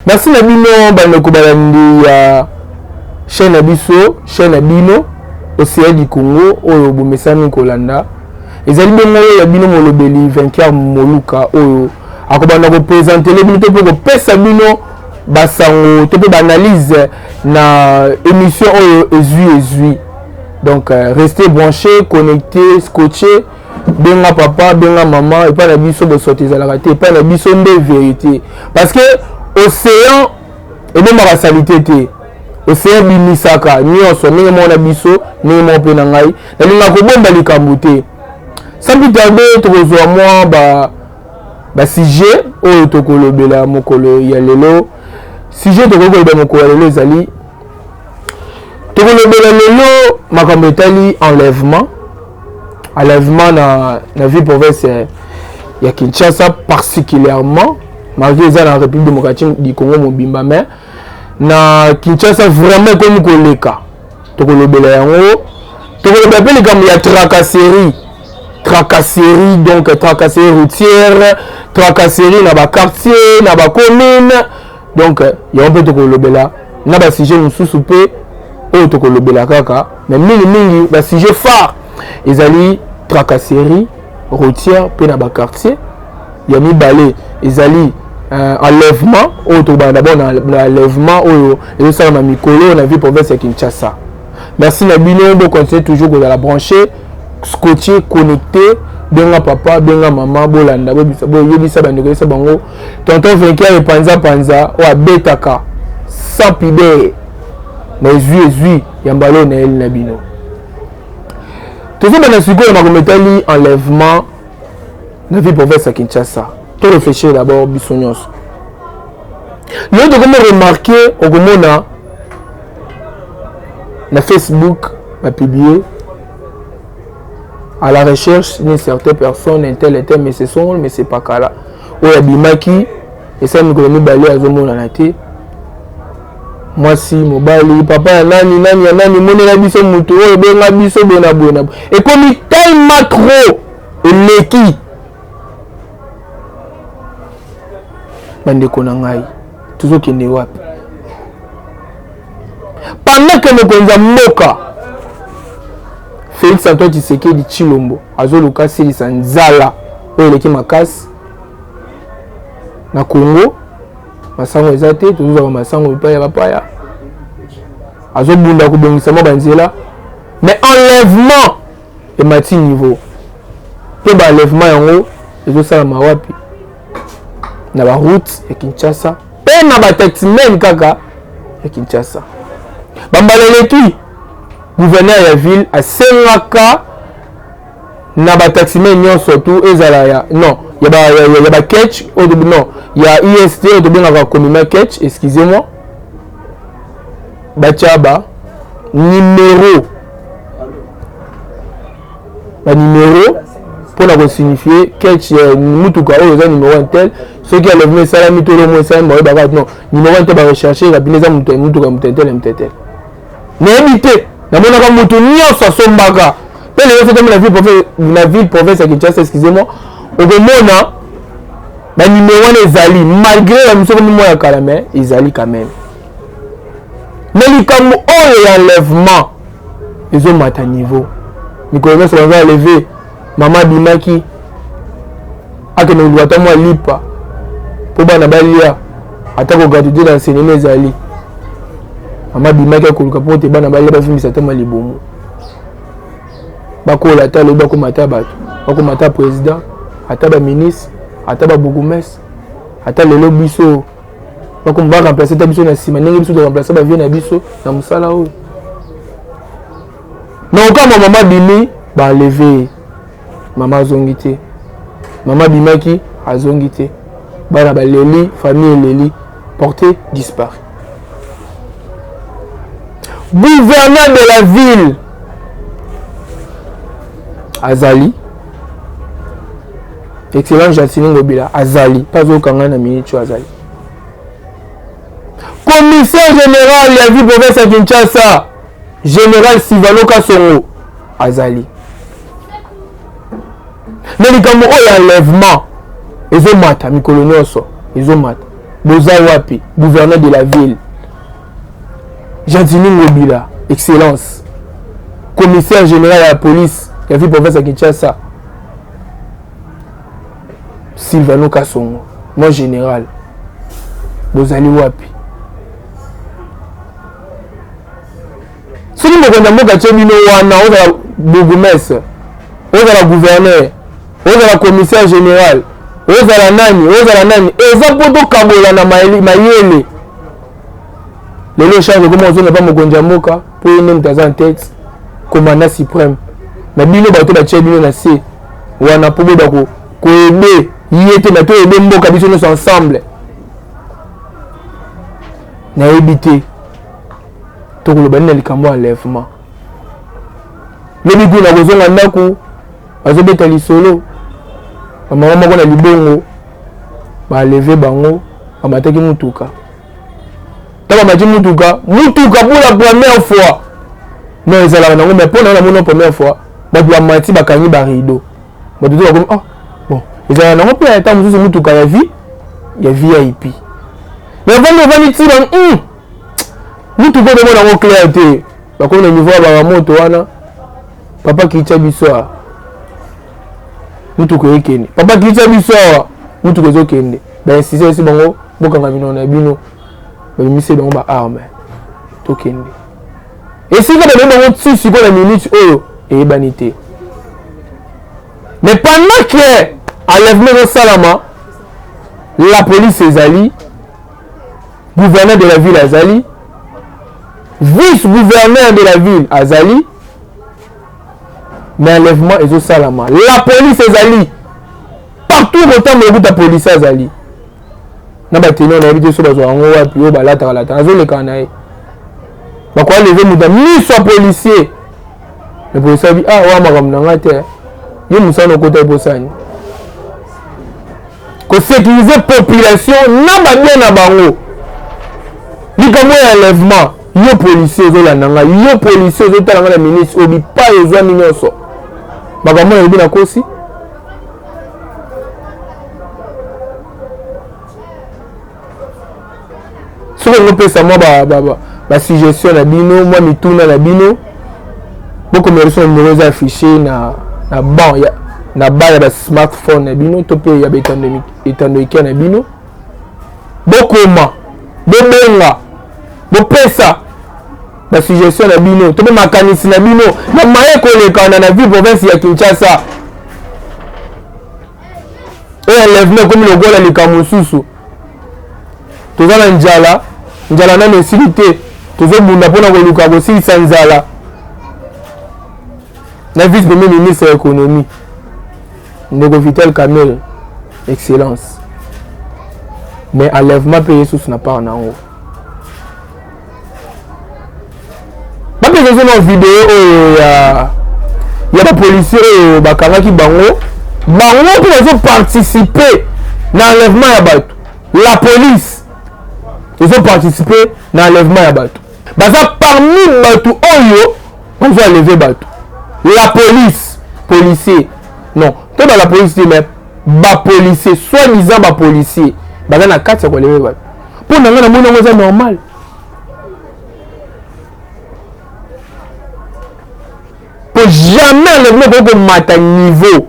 Merci na bino bandeko balandi ya chaîne na biso, chaîne na bino Océan du Congo oyo bomesani kolanda. Ezali bongo ya bino molobeli vainqueur Moluka oyo akobanda ko présenter les bino to ko pesa bino basango to pe analyse na émission oyo ezui. Donc restez branchés, connectés, scotchés. Benga papa, benga maman et pas la biso de sortir à la raté, pas la biso de vérité. Parce que Océan et même la salité Océan bimisaka ni oso ni mon abiso ni mon penangai na linga ko bomba likambuté. Sans plus tarder to zo moi ba sujet o to kolobela mokolo ya lelo. Sujet to kolobela mokolo ya lelo ezali to kolobela lelo makambo etali enlèvement na vie province ya Kinshasa particulièrement malgré ça la République démocratique du Congo mobimba mais na Kinshasa vraiment comme koleka to kolobela yango to kolobela pe likambo ya tracasserie donc tracasserie routière tracasserie na ba quartier na ba commune donc ya on peut to kolobela na ba sujet mususu pe o to kolobela kaka mais mingi ba sujet phare ezali tracasserie routière pe na ba quartier ya mibale ezali enlèvement auto d'abord na enlèvement oyo et ça na mikolo na vie province ya Kinshasa. Merci na bino bo continuer toujours ko la brancher scotché connecté benga papa benga maman bolanda bo yebisa bandeko sa bango tonton vainqueur et panza o abetaka sans pide na ezui ya mbalo na el na bino. Toujours dans ce que on a metali enlèvement na vie province à Kinshasa. Tout réfléchir d'abord bisognos. L'autre comment remarquer au comona na Facebook m'a publié à la recherche d'une certaine personne intel mais c'est son mais c'est pas kala. O ya bimaki et ça me connaît balé à zomo na té. Moi si mobali papa nani mone na biso mutu o benga biso bona et comme il taille macro et leki bandeko na ngai toujours kende wapi pendant que mokonza mboka Félix Antoine Tshisekedi Tshilombo azoluka silisa nzala oyo eleki makasi na Congo masango ezate toujours masango ipaya bapaya azobunda kubongisa banzela mais enlèvement et mati niveau pe ba enlèvement yango ezosala mawapi na ba route ya Kinshasa pe na ba taximen kaka ya Kinshasa bambalele tu gouverneur ya ville asengaka na ba taximen nyonso tu ezala ya non ya ba catch au début non ya IST au début na communal catch excusez-moi bachaba numéro pour la signifier catch mutuka oyo za numéro tel ce qui a levé ça mi tolo mo ça mo ba non numéro tel ba rechercher la bineza mutuka mutetel na éviter na mona ka mutu nyonso sombaka pe le fait comme la ville province à Kinshasa excusez-moi au mona ba numéro ezali malgré la mission comme moi ya kalame ezali quand même mais likambo oyo ya enlèvement ils ont mata niveau mikolo so va lever maman bimaki akene ngwata moi lipa po bana balia atako gratitude dans cinéma ezali maman bimaki akoluka po te bana balia ba fimisa tama libomo bakola talo bako mata bato bako mata président ata ba ministre ata ba bourgmestre ata lelo biso bako mba remplacer ta biso na sima ndenge biso de remplacer ba vie na biso na musala oyo non comme maman bimi ba lever maman zongité maman bimaki azongité bana ba leli famille leli porté disparu gouverneur de la ville azali excellent Jacinthe Ngobila azali pas au kanga na minute azali commissaire général ya ville province à Kinshasa général Sivano Kasongo azali mais likambo oyo enlèvement ezomata mikolo nyonso ezomata Boza Wapi, gouverneur de la ville. Gentini Ngobila, excellence. Commissaire général de la police, il y a vu professeur Kinshasa. Sylvano Kassongo, mon général. Bozali Wapi. Si nous avons un bourgmestre, un gouverneur, un commissaire général, un nani, et ça pour tout Kabola na Mayele. Les gens qui commencent à pas me pour une en tête, commandant suprême. Mais bino bato ba tchebino na se, wana pour bako, ko aider, y était na to aider mboka biso nous ensemble. Na éviter. To ko lobana likambo enlèvement. Le bigu na kozonga ndako, azobeta lisolo. Mama moko na libongo, ba lever bango, amataki mutuka. Taba maji mutuka pour la première fois. Non, ils allaient mais pour la première fois, bah doit mati bakani ba rideau. Bah tout comme ah bon, ils allaient non pour être mususu mutuka ya vie, ya VIP. Mais avant de tirer mutuka de mona ko clarté. Ba ko na niveau ba moto wana. Papa ki biso. Mutuka ekene. Papa ki biso. Mutuka zo kende. Ba insisté aussi bango bokanga bino na bino. Mise dans ma arme tokende et si vous avez un petit secondes la minute et banité mais pendant que enlèvement de Salama la police Ezali gouverneur de la ville Azali vice-gouverneur de la ville Azali mais enlèvement et Salama la police Ezali partout autant de la police Azali na batino na habité so bazo ngo wapi yo balata azo le kanae bakwa lever muda mi so policier le policier dit ah wa magam na ngate yo musano kota bosani ko sécuriser population na ba bien na bango likambo ya enlèvement yo policier zo la nanga yo policier zo tala na ministre obi pa ezwa minyoso bagamo na bina kosi si on peut savoir la suggestion na bino moi mituna na bino beaucoup de personnes numéros affichés na ban ya na ba ya smartphone na bino to pe ya etando na bino bokoma bobenga bopesa la suggestion na bino to pe makanisi na bino na maye ko lekana na ville province ya Kinshasa et enlèvement comme le gola le kamususu tozala njala na nécessité tozobunda pona koluka kosilisa nzala na vice premier ministre de l'économie ndeko Vital Kamel excellence mais enlèvement payé sous na pas en haut ba pèse une vidéo ya ba policier bakangaki bango pour participer na enlèvement ya bato la police ils ont participé dans l'enlèvement à Batou. Baza parmi Batou Oyo, on va enlever Batou. La police, policier, non, pas la police, mais ba policier, soi-disant ba policier, baza na 4 pour enlever Batou. Pour nous, c'est normal. Pour jamais enlever Batou à niveau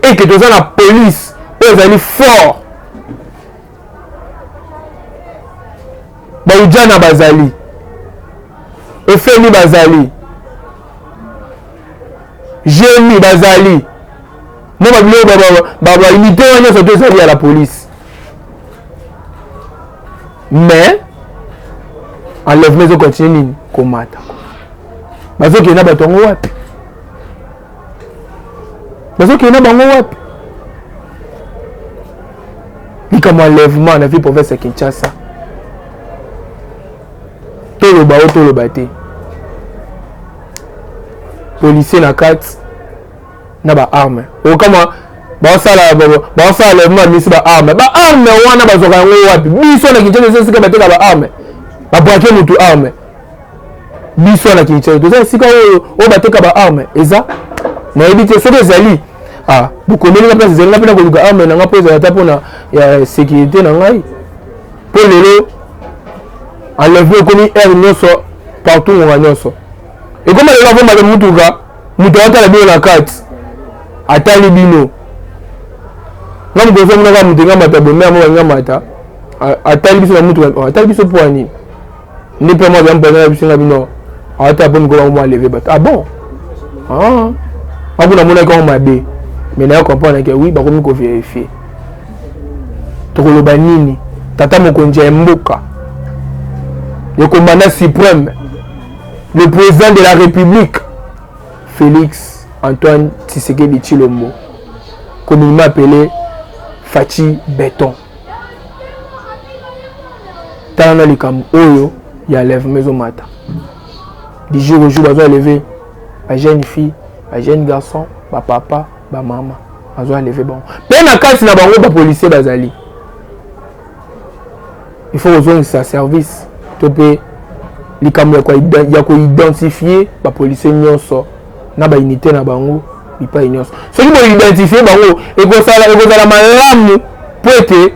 et que tu as la police, ils sont forts. Baoudjana Bazali, Efeni Bazali, Jémi Bazali, non baba imité on est surtout à la police. Mais enlèvement zo continue komata. Bazo ki na batongo wapi? Bazo ki na bango wapi? Ni comme enlèvement na vie province Kinshasa. Tolo bate policier na 4 na ba arme o kama ba sala misi ba arme wana bazoka yango wapi biso na Kinshasa sika bateka ba arme ba braquer mutu arme biso na Kinshasa to sika o bateka ba arme eza na ebite so ezali bukomeli na place ezali na pena koluka arme na nga pesa ata pona ya sécurité na ngai pour le enlever comme air nyonso partout on va nyonso et comme les avons madame mutuka mutuka la bien la carte atali bino ngam gozo mna mutenga mata bo mama ngamata atali biso na mutuka atali biso poani ni pe moi bien pendant biso na bino ata bon ko mo lever bat ah bon ah abuna mona ko mabe mais na comprendre que oui ba ko mi ko vérifier to ko loba nini tata mokonzi ya mboka le commandant suprême, le président de la République, Félix Antoine Tshisekedi Tshilombo, communément appelé Fachi Béton. Dans le camp, il y a lève maison mata. Du jour au jour, ils ont levé la jeune fille, la jeune garçon, ma papa, ma maman. Ils ont levé bon. Mais dans le cas, il y a un policier bazali. Il faut rejoindre sa service. Les caméras qui identifier les policiers nyonso na ba unité na bango il pas nyonso ceux qui vont identifier bango et ko sala malamu pour être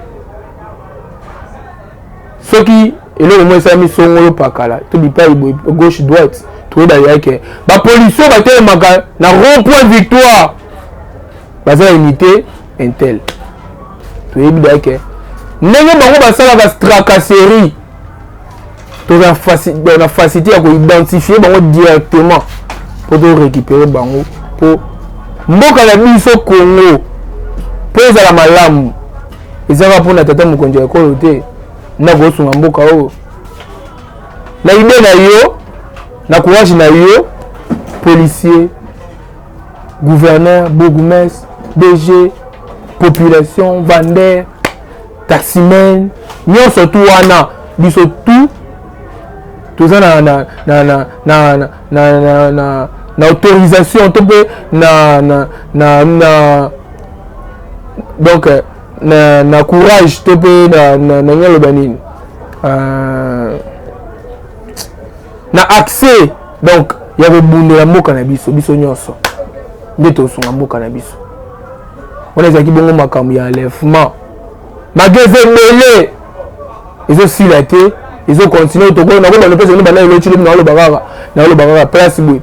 ceux qui et le moment ça mis songolo pakala to bi pas gauche droite to da yake ba policiers ba te maka na rond-point victoire ba za unité intel to yebi da yake ndenge bango ba sala ba tracasserie. La facilité à identifier directement pour récupérer bango pour mboka la biso Congo pour la malamu ezaka pour na tata mokonzi ya kolote na kosunga mboka o na idée na yo na courage na yo policier gouverneur bourgmestre DG population vendeur taximen nyonso tu wana biso tout tout ça na autorisation donc na courage to pe na ngalo banini na accès donc ya kobundela mboka na biso nyonso nde tosunga mboka na biso on ezaki bongo makambo ya enlèvement magasin belé ezosila te ils ont continué to ko na ko na pesa ni bana ile chile na lo bagara place boy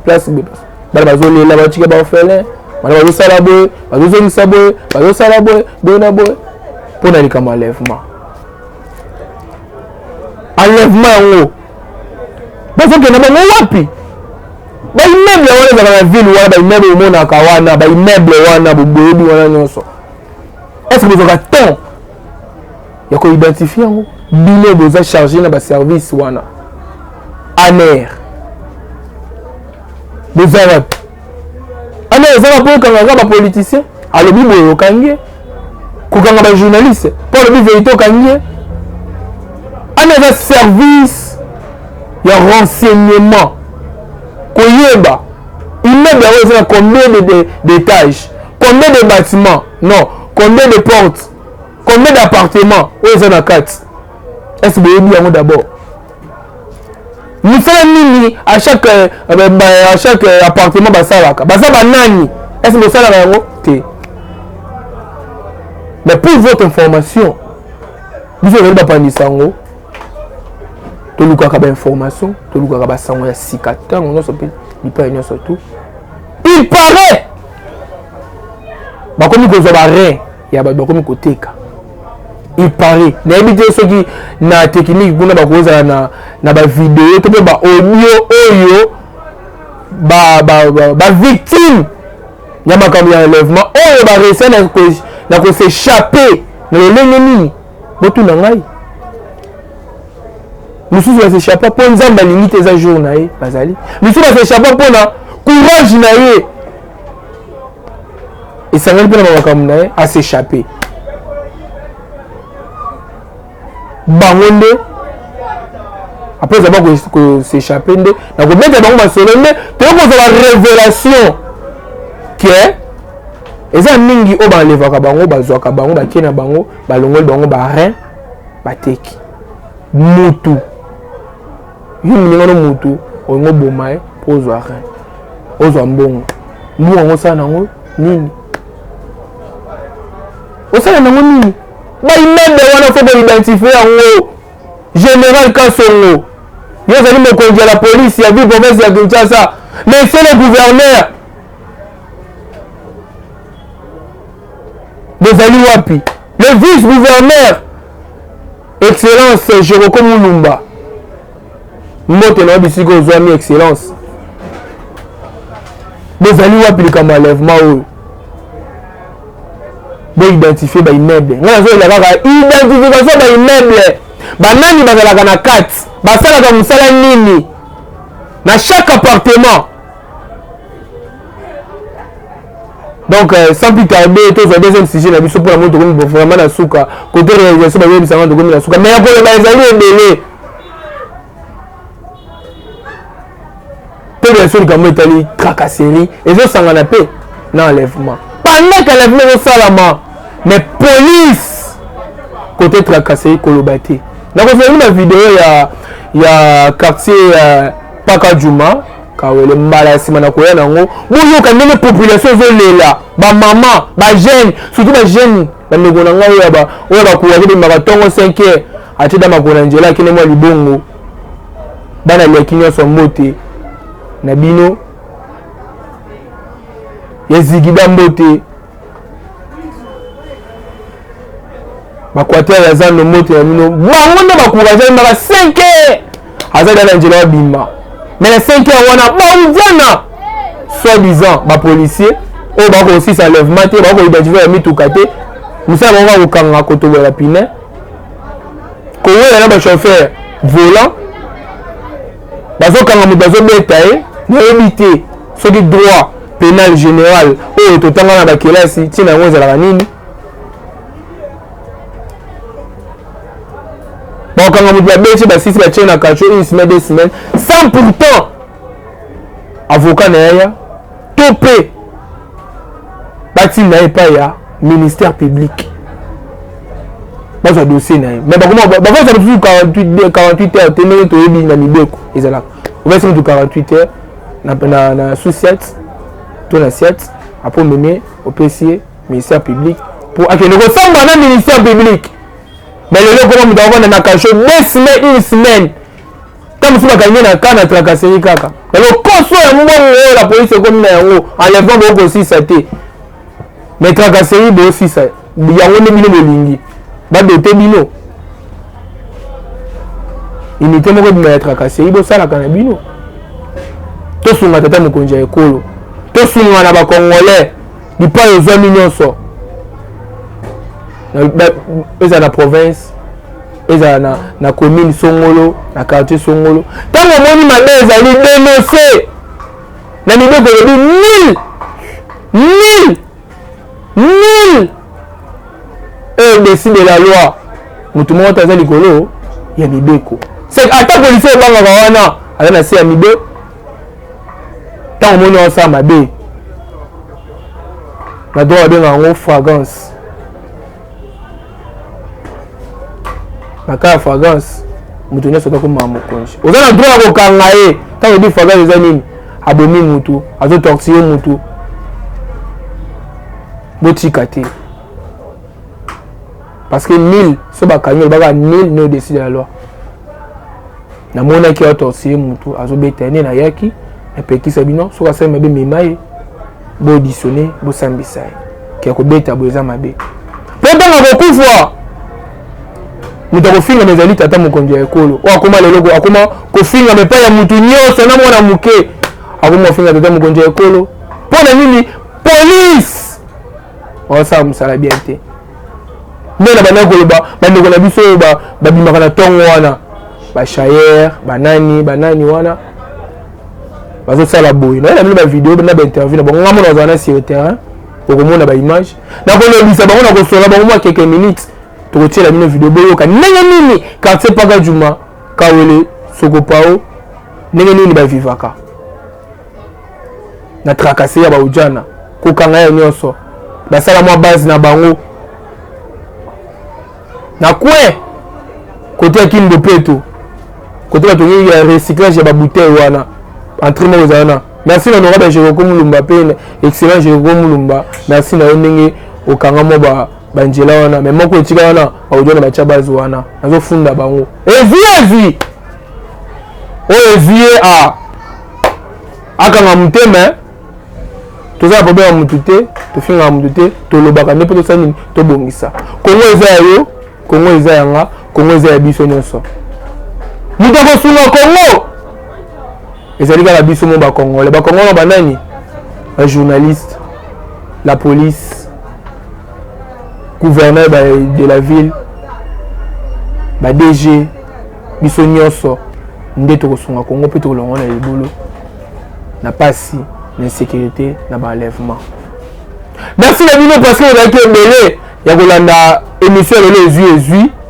bala bazole la ba chika ba ofele bala ba sala boy bazo misa boy bazo sala boy bona boy pour na likama enlèvement ngo bazo ke na ba wapi ba immeuble wana za na ville wana ba immeuble mona kawana ba immeuble wana boboyebi wana nyonso est-ce que vous aurez temps ya ko identifier ngo bino boza chargé na ba service wana aner des arabes aner ezaka po kanga ba politicien alobi boyo kangie ko kanga ba journaliste pour le vérité kangie aner za service ya renseignement ko yeba immeuble a combien d'étages combien de bâtiments non combien de portes combien d'appartements aux en a 4. Est-ce que vous avez d'abord nous faisons nini à chaque appartement basalaka basaba nani est-ce que ça la te mais pour votre information vous avez pas parler sango to lukaka ba information to lukaka ba sango ya sikata on so pe ni pas union surtout il paraît ba komi ko zo ba rien ya ba komi ko teka il paraît na ebité ceux qui na technique kuna ba koza na ba vidéo to ba audio oyo ba victime ya makambo ya enlèvement oyo ba réussir na ko s'échapper na lengeni botu na ngai mususu va s'échapper pour nzamba limite eza jour na ye bazali mususu va s'échapper pour na courage na ye et ça va pas makambo na ye à s'échapper bangonde après ça va s'échapper nde na ko mettre bango basolo nde to ko la révélation que eza mingi o ba levaka bango bazwaka bango bakena bango balongoli bango ba rein bateki mutu yumi ngono mutu ongo bomae pozwa rein ozwa mbongo mbongo sana nango nini osala nango nini ba immeuble wana faut identifier yango général Kassongo yo zali mokonzi ya la police ya ville province ya Kinshasa mais c'est le gouverneur bozali wapi le vice-gouverneur excellence Jérôme Mulumba mbote na bisiko ozwami excellence bozali wapi likambo enlèvement oyo boidentifier baimmeuble nga nazoyela kaka identification baimmeuble banani bazalaka na kati basalaka mosala nini na chaque appartement donc sans plus tarder tozwa deuxième sujet na biso mpona moi tokomi vraiment na suka côté réalisation bayebisanga tokomi na suka mais yakoloba ezali ebele mpe bien sûr likambo etali tracasserie ezosangana mpe na enlèvement pendant que enlèvement ezosalama mais police côté tracasserie koloba te nakozali na video ya quartier Paka Juma kawele mbala ya nsima na koya nango boyoka ndenge population ezolela bamama bajeune surtout bajeune bandeko na ngai oyo bakuwaki bemaka ntongo 5 heures atida makolo na nzela akende mwa libongo bana liaki nyonso mbote na bino yazigida mbote bakwater ya zando mbote na bino bango nde bakourage mbaka 5 heures azali na nzela wabima mais les 5 heures wana bauzana soi-disant bapolicier oyo bakosisa enlèvement te bakoidentifier ya mituka te mosala bango bakokanga kotobola pine koweya na bachauffeur volant bazokanga moto azobeta ye nayebi te soki droit pénal général oyo totanga na bakelasi ntina yango ezalaka nini bakokanga moto babeti basisi batie na kacho une semaine 2 semaines sans pourtant avocat na yaya to mpe batinda na ye epai ya ministère public bazwa dossier na ye mais bakozala toujours 48 heures te ndenge toyebi na mibeko ezalaka ovesi mutu 48 heures na sous-siète to na siète apres omeme opesi ye ministère public pour akende kosamba na ministère public mais lelo koma moto akovanda na kacho 2 semaines 1 semaine ta mosusu bakangi na ka na tracasserie kaka lelo koso ya mbongo oyo la police ekomi na yango enlèvement bokosisa te mais tracasserie boosisa yango nde bino bolingi badote bino unité moko ebima ya tracasserie bosalaka na bino tosunga tata mokonzi ya ekolo tosunga na bacongolais bipai ozwami nyonso eza na province eza na commune Songolo na quartier Songolo ntango omoni mabe ezali dénoncé na mibeko elobi 1000 au-dessus de la loi motu moko te aza likolo ya mibeko ata policier ebangaka wana aza na se ya mibe ntango omoni osala mabe na droit babenga yango fragrance na kaya fragrance moto nyonso atakoma mokonzi oza na droit ya kokanga ye ntango ebi fragrance eza nini abomi motu azotortille motu botika te parce que 1000 so bakangi olobaka 1000 ne au-dessus de la loi namonaki atortille motu azobeta ene na yaki epekisa bino soki asali mabe mema ye boauditionne bosambisa ye ke kobeta bo eza mabe mpo ntango kokufa moto akofingama ezali tata mokonzi ya ekolo oyo akoma lelo akoma kofingama epai ya motu nyonso na mwana moke akoma kofinga tata mokonzi ya ekolo mpo na nini polise osala mosala bien te nde na bandeko koloba bandeko na biso oyo babimaka na ntongo wana bachayere banani wana bazosala boye naye na bino bavideo na bainterview na bango nga mona bazala na sur le terrain okomona baimage nakolobisa bango na kosola bango mwa quelques minutes tokotiela bino video boyoka ndenge nini quartier Paka Juma kawele sokopao ndenge nini bavivaka na tracasserie ya baujana kokanga ya nyonso basala mwa base na bango na kwe kote ya Kimbo Peto kote batongi ya recyclage ya babouteille wana entraînement ozana merci na honorable Jérôme Mulumba pe excellent Jérôme Mulumba merci na ndenge okanga mo banjela wana mais moko etika wana audio na bacha base wana nazo funda bango evi o evi a akanga mutema toza problème mutu te tofinga mutu te tolobaka nde po tosani tobongisa Kongo eza yo Kongo eza yanga Kongo eza ya biso nyonso mutu akosunga Kongo ezali kaka biso mo bakongole bakongole banani ba journaliste la police gouverneur de la ville ba DG biso nyonso nde tokosunga Kongo pe tokolonga na libulu na pasi na sécurité na ba enlèvement. Merci la bino parce que on a été belé ya kolanda émission les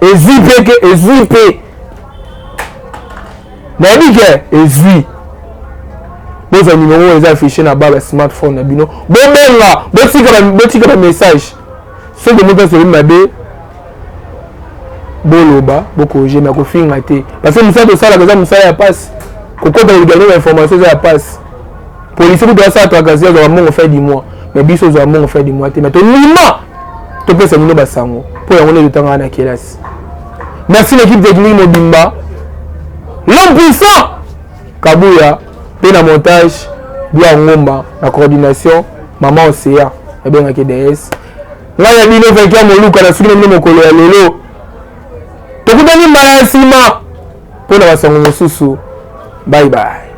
ezui pe na bike ezui boza numéro les affiché na ba smartphone na bino bobenga botika ba message ce que moto se mabe boloba bokoje na kofinga te parce que musa to sala kaza musa ya passe kokoba également information ya passe police vous doit ça tracasser à mon fait du mois mais biso za mon fait du mois te mais to nima to pesa mino basango pour y on le temps na kelas. Merci l'équipe technique Mobimba l'homme puissant Kabuya pe na montage bien ngomba la coordination maman Océa et bien na KDS là ya bino fait mo luka na sukina mino mokolo ya lelo to kutani mala sima pour na basango mosusu bye bye.